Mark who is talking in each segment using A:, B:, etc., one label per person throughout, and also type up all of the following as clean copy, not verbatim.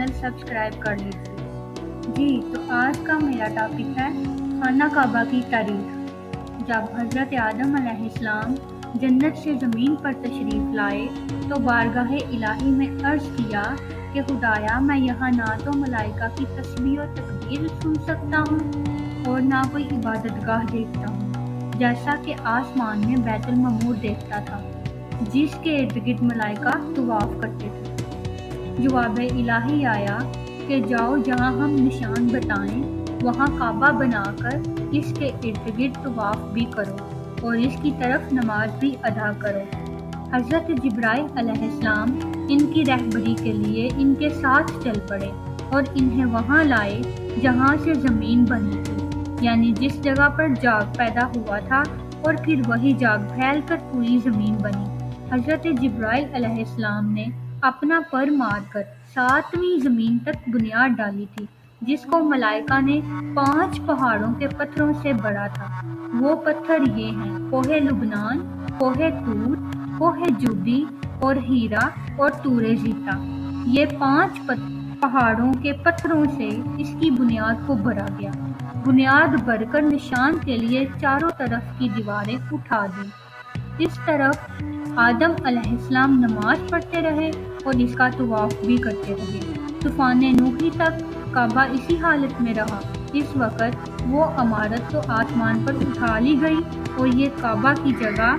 A: Channel subscribe کر لیجیے۔ جی تو آج کا میرا ٹاپک ہے خانہ کعبہ کی تاریخ۔ جب حضرت آدم علیہ السلام جنت سے زمین پر تشریف لائے تو بارگاہ الہی میں عرض کیا کہ خدایا میں یہاں نہ تو ملائکہ کی تسبیح و تکبیر سن سکتا ہوں اور نہ کوئی عبادت گاہ دیکھتا ہوں، جیسا کہ آسمان میں بیت المعمور دیکھتا تھا جس کے ارد گرد ملائکہ طواف کرتے تھے۔ جواب الہی آیا کہ جاؤ جہاں ہم نشان بتائیں وہاں کعبہ بنا کر اس کے ارد گرد طواف بھی کرو اور اس کی طرف نماز بھی ادا کرو۔ حضرت جبرائیل علیہ السلام ان کی رہبری کے لیے ان کے ساتھ چل پڑے اور انہیں وہاں لائے جہاں سے زمین بنی تھی، یعنی جس جگہ پر جاگ پیدا ہوا تھا، اور پھر وہی جاگ پھیل کر پوری زمین بنی۔ حضرت جبرائیل علیہ السلام نے اپنا پر مار کر 7ویں زمین تک بنیاد ڈالی تھی، جس کو ملائکہ نے 5 پہاڑوں کے پتھروں سے بڑھا تھا۔ وہ پتھر یہ ہیں: کوہ لبنان، کوہ طور، کوہ جودی اور ہیرا اور طور زیتا۔ یہ 5 پہاڑوں کے پتھروں سے اس کی بنیاد کو بھرا گیا۔ بنیاد بھر کر نشان کے لیے چاروں طرف کی دیواریں اٹھا دیں۔ اس طرف آدم علیہ السلام نماز پڑھتے رہے اور اس کا طواف بھی کرتے رہے۔ طوفان نوحی تک کعبہ اسی حالت میں رہا۔ اس وقت وہ عمارت تو آسمان پر اٹھا لی گئی اور یہ کعبہ کی جگہ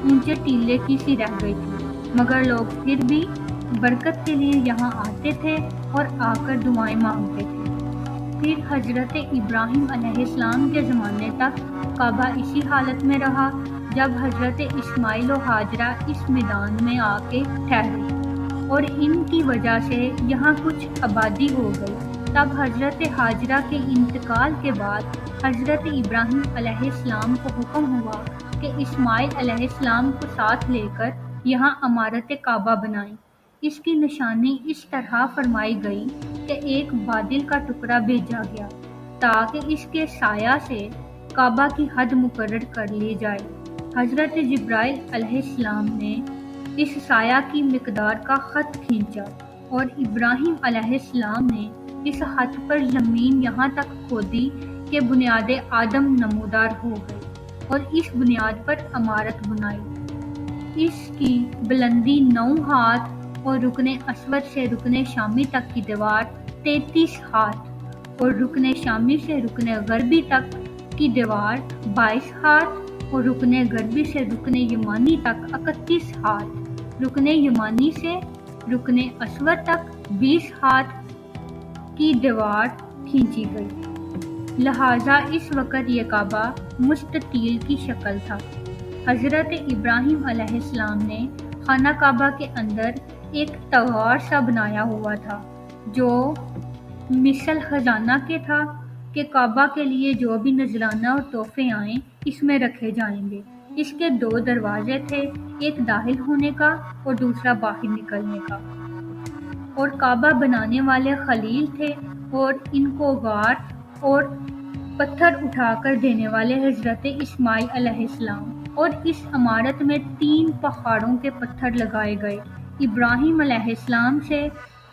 A: اونچے ٹیلے کی سی رہ گئی تھی، مگر لوگ پھر بھی برکت کے لیے یہاں آتے تھے اور آ کر دعائیں مانگتے تھے۔ پھر حضرت ابراہیم علیہ السلام کے زمانے تک کعبہ اسی حالت میں رہا۔ جب حضرت اسماعیل و ہاجرہ اس میدان میں آ کے ٹھہرے اور ان کی وجہ سے یہاں کچھ آبادی ہو گئی، تب حضرت ہاجرہ کے انتقال کے بعد حضرت ابراہیم علیہ السلام کو حکم ہوا کہ اسماعیل علیہ السلام کو ساتھ لے کر یہاں عمارت کعبہ بنائیں۔ اس کی نشانی اس طرح فرمائی گئی کہ ایک بادل کا ٹکڑا بھیجا گیا تاکہ اس کے سایہ سے کعبہ کی حد مقرر کر لی جائے۔ حضرت جبرائیل علیہ السلام نے اس سایہ کی مقدار کا خط کھینچا اور ابراہیم علیہ السلام نے اس خط پر زمین یہاں تک کھودی کہ بنیاد آدم نمودار ہو گئی اور اس بنیاد پر عمارت بنائی۔ اس کی بلندی 9 ہاتھ اور رکن اسود سے رکن شامی تک کی دیوار 33 ہاتھ اور رکن شامی سے رکن غربی تک کی دیوار 22 ہاتھ اور رکن غربی سے رکن یمانی تک 31 ہاتھ، رکن یمانی سے رکن اسود تک 20 ہاتھ کی دیوار کھینچی گئی، لہٰذا اس وقت یہ کعبہ مستطیل کی شکل تھا۔ حضرت ابراہیم علیہ السلام نے خانہ کعبہ کے اندر ایک تغار سا بنایا ہوا تھا جو مثل خزانہ کے تھا کہ کعبہ کے لیے جو بھی نذرانہ اور تحفے آئیں اس میں رکھے جائیں گے۔ اس کے 2 دروازے تھے، ایک داخل ہونے کا اور دوسرا باہر نکلنے کا، اور کعبہ بنانے والے خلیل تھے اور ان کو غار اور پتھر اٹھا کر دینے والے حضرت اسماعیل علیہ السلام، اور اس عمارت میں 3 پہاڑوں کے پتھر لگائے گئے۔ ابراہیم علیہ السلام سے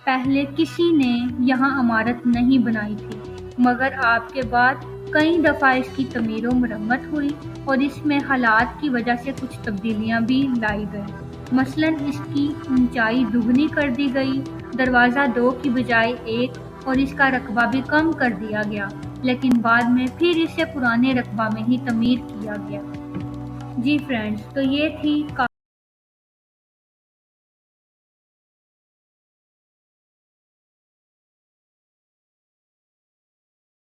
A: پہلے کسی نے یہاں عمارت نہیں بنائی تھی، مگر آپ کے بعد کئی دفعہ اس کی تعمیر و مرمت ہوئی اور اس میں حالات کی وجہ سے کچھ تبدیلیاں بھی لائی گئیں۔ مثلاً اس کی اونچائی دگنی کر دی گئی، دروازہ 2 کی بجائے 1 اور اس کا رقبہ بھی کم کر دیا گیا، لیکن بعد میں پھر اسے پرانے رقبہ میں ہی تعمیر کیا گیا۔ جی فرینڈز، تو یہ تھی